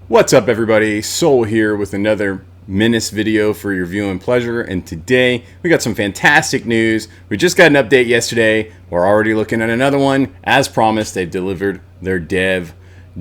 What's up, everybody? Soul here with another Menace video for your viewing pleasure, and today we got some fantastic news. We just got an update yesterday. We're already looking at another one. As promised, they've delivered their dev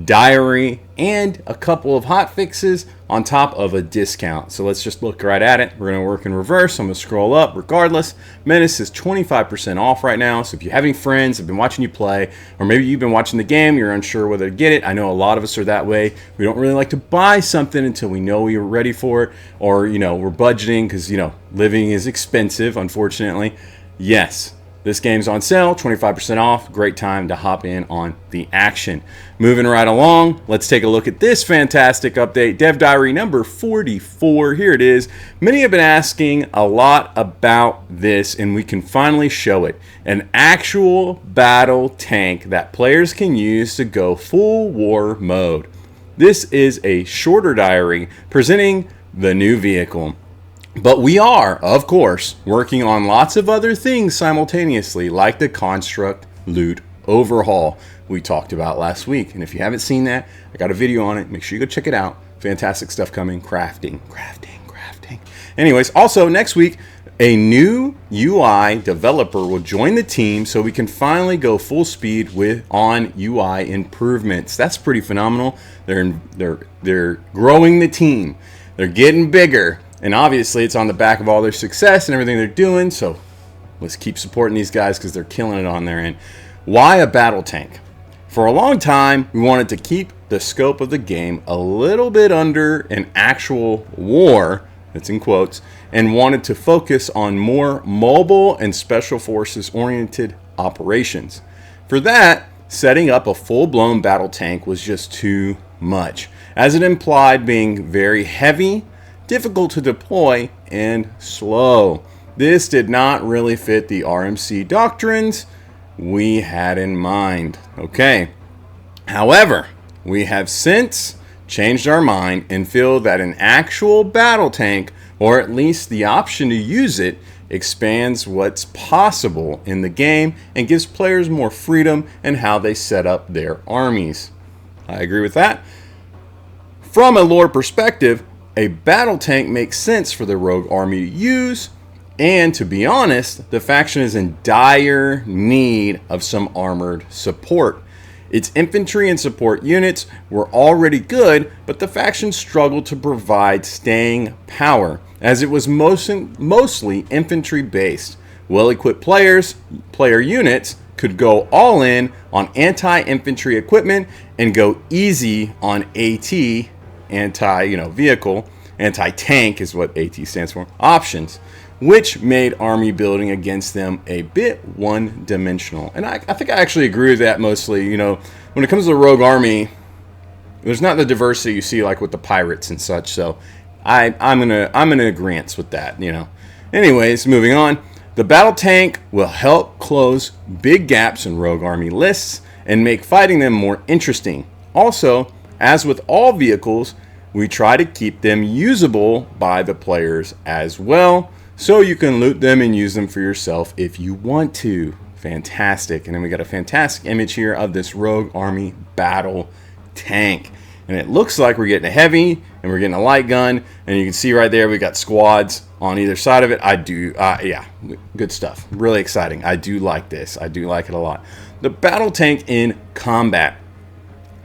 diary and a couple of hotfixes on top of a discount. So let's just look right at it. We're going to work in reverse. I'm going to scroll up. Regardless, Menace is 25% off right now. So if you have any friends that have been watching you play, or maybe you've been watching the game, you're unsure whether to get it. I know a lot of us are that way. We don't really like to buy something until we know we are ready for it, or we're budgeting because living is expensive, unfortunately. Yes, this game's on sale, 25% off. Great time to hop in on the action. Moving right along, let's take a look at this fantastic update. Dev Diary number 44. Here it is. Many have been asking a lot about this, and we can finally show it. An actual battle tank that players can use to go full war mode. This is a shorter diary presenting the new vehicle. But we are, of course, working on lots of other things simultaneously, like the construct loot overhaul we talked about last week. And if you haven't seen that, I got a video on it. Make sure you go check it out. Fantastic stuff coming. Crafting. Anyways, also next week, a new UI developer will join the team so we can finally go full speed on UI improvements. That's pretty phenomenal. They're growing the team. They're getting bigger. And obviously, it's on the back of all their success and everything they're doing. So let's keep supporting these guys because they're killing it on their end. Why a battle tank? For a long time, we wanted to keep the scope of the game a little bit under an actual war, that's in quotes, and wanted to focus on more mobile and special forces oriented operations. For that, setting up a full-blown battle tank was just too much, as it implied being very heavy, difficult to deploy, and slow. This did not really fit the RMC doctrines we had in mind. Okay. However, we have since changed our mind and feel that an actual battle tank, or at least the option to use it, expands what's possible in the game and gives players more freedom in how they set up their armies. I agree with that. From a lore perspective, a battle tank makes sense for the rogue army to use, and to be honest, the faction is in dire need of some armored support. Its infantry and support units were already good, but the faction struggled to provide staying power, as it was mostly infantry based. Well-equipped player units could go all in on anti-infantry equipment and go easy on AT, vehicle, anti-tank is what AT stands for, options, which made army building against them a bit one-dimensional. And I think I actually agree with that mostly. When it comes to the rogue army, there's not the diversity you see like with the pirates and such. So I'm in agreement with that. Anyways, moving on. The battle tank will help close big gaps in rogue army lists and make fighting them more interesting. Also, as with all vehicles, we try to keep them usable by the players as well, so you can loot them and use them for yourself if you want to. Fantastic. And then we got a fantastic image here of this rogue army battle tank. And it looks like we're getting a heavy and we're getting a light gun. And you can see right there we got squads on either side of it. Yeah, good stuff. Really exciting. I do like this. I do like it a lot. The battle tank in combat.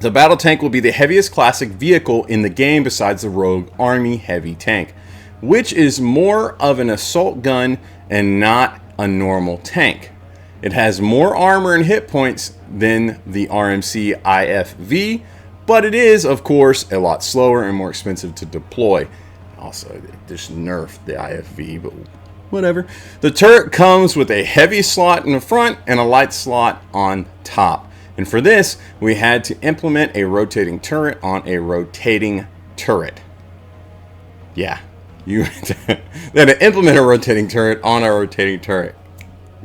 The battle tank will be the heaviest classic vehicle in the game besides the rogue army heavy tank, which is more of an assault gun and not a normal tank. It has more armor and hit points than the RMC IFV, but it is, of course, a lot slower and more expensive to deploy. Also, they just nerfed the IFV, but whatever. The turret comes with a heavy slot in the front and a light slot on top. And for this, we had to implement a rotating turret on a rotating turret. Yeah, you had to implement a rotating turret on a rotating turret.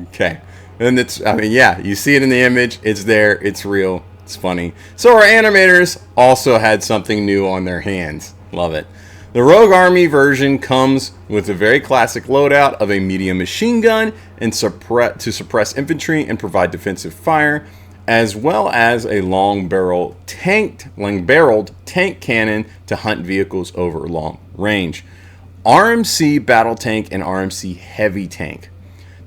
Okay. And you see it in the image. It's there. It's real. It's funny. So our animators also had something new on their hands. Love it. The Rogue Army version comes with a very classic loadout of a medium machine gun and to suppress infantry and provide defensive fire. as well as a long-barreled tank cannon to hunt vehicles over long range. RMC battle tank and RMC heavy tank.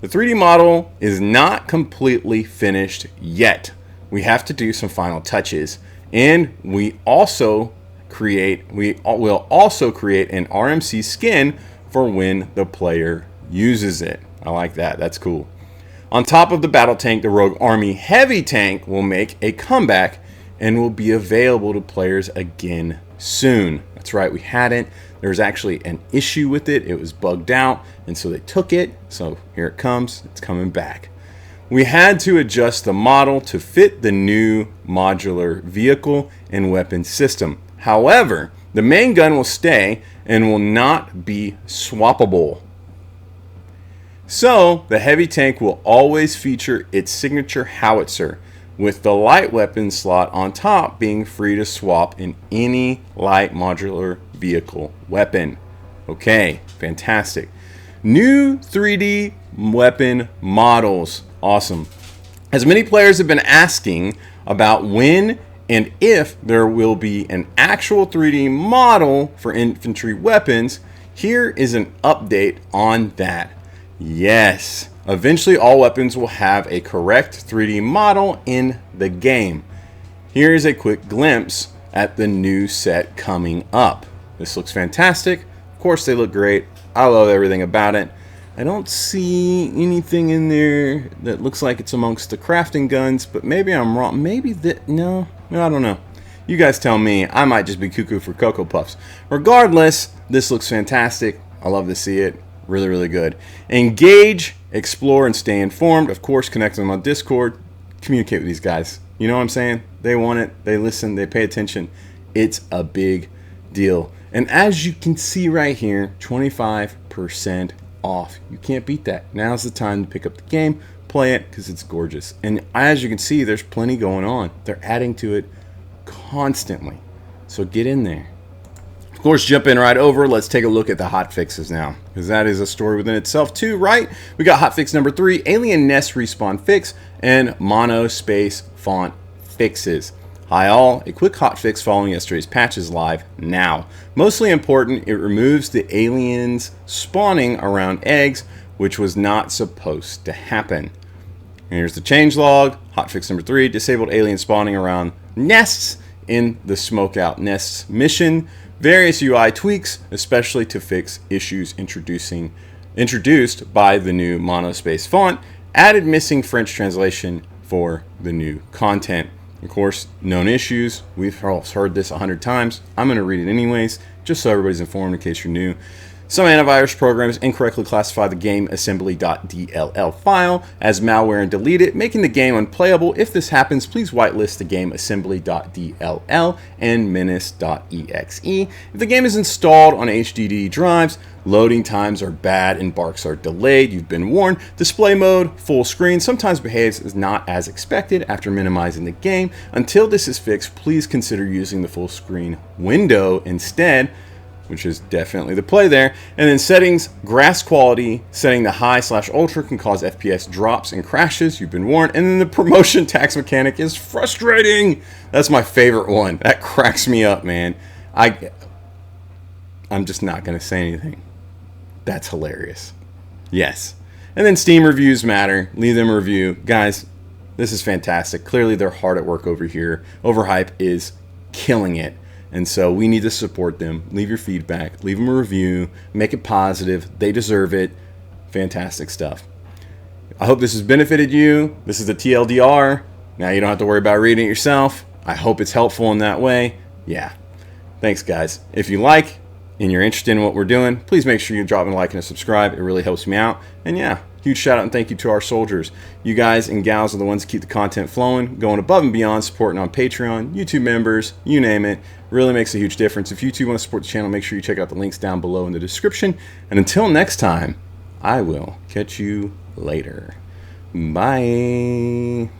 The 3D model is not completely finished yet. We have to do some final touches, and we will also create an RMC skin for when the player uses it. I like that. That's cool. On top of the battle tank, the Rogue Army heavy tank will make a comeback and will be available to players again soon. That's right, we hadn't. There was actually an issue with it. It was bugged out, and so they took it. So here it comes. It's coming back. We had to adjust the model to fit the new modular vehicle and weapon system. However, the main gun will stay and will not be swappable. So the heavy tank will always feature its signature howitzer, with the light weapon slot on top being free to swap in any light modular vehicle weapon. Okay, fantastic. New 3D weapon models. Awesome. As many players have been asking about when and if there will be an actual 3D model for infantry weapons, here is an update on that. Yes, eventually all weapons will have a correct 3D model in the game. Here's a quick glimpse at the new set coming up. This looks fantastic. Of course they look great. I love everything about it. I don't see anything in there that looks like it's amongst the crafting guns, but maybe I'm wrong. Maybe that, no, I don't know. You guys tell me. I might just be cuckoo for Cocoa Puffs. Regardless, this looks fantastic. I love to see it. Really, really good. Engage, explore, and stay informed. Of course, connect them on Discord. Communicate with these guys. You know what I'm saying? They want it. They listen. They pay attention. It's a big deal. And as you can see right here, 25% off. You can't beat that. Now's the time to pick up the game, play it, because it's gorgeous. And as you can see, there's plenty going on. They're adding to it constantly. So get in there. Of course, jumping right over, let's take a look at the hotfixes now, because that is a story within itself too, right? We got hotfix number 3, alien nest respawn fix, and mono space font fixes. Hi all, a quick hotfix following yesterday's patch is live now. Mostly important, it removes the aliens spawning around eggs, which was not supposed to happen. And here's the changelog. Hotfix number 3, disabled alien spawning around nests in the smokeout nests mission. Various UI tweaks, especially to fix issues introduced by the new monospace font. Added missing French translation for the new content. Of course, known issues. We've all heard this 100 times. I'm going to read it anyways, just so everybody's informed in case you're new. Some antivirus programs incorrectly classify the game assembly.dll file as malware and delete it, making the game unplayable. If this happens, please whitelist the game assembly.dll and menace.exe. If the game is installed on HDD drives, loading times are bad and barks are delayed. You've been warned. Display mode, full screen, sometimes behaves as not as expected after minimizing the game. Until this is fixed, please consider using the full screen window instead, which is definitely the play there. And then settings, grass quality, setting the high/ultra can cause FPS drops and crashes. You've been warned. And then the promotion tax mechanic is frustrating. That's my favorite one. That cracks me up, man. I'm just not going to say anything. That's hilarious. Yes. And then Steam reviews matter. Leave them a review. Guys, this is fantastic. Clearly they're hard at work over here. Overhype is killing it. And so we need to support them. Leave your feedback. Leave them a review. Make it positive. They deserve it. Fantastic stuff. I hope this has benefited you. This is the TLDR. Now you don't have to worry about reading it yourself. I hope it's helpful in that way. Yeah. Thanks, guys. If you like and you're interested in what we're doing, please make sure you drop me a like and a subscribe. It really helps me out. And yeah, huge shout out and thank you to our soldiers. You guys and gals are the ones that keep the content flowing, going above and beyond, supporting on Patreon, YouTube members, you name it. Really makes a huge difference. If you too want to support the channel, make sure you check out the links down below in the description. And until next time, I will catch you later. Bye.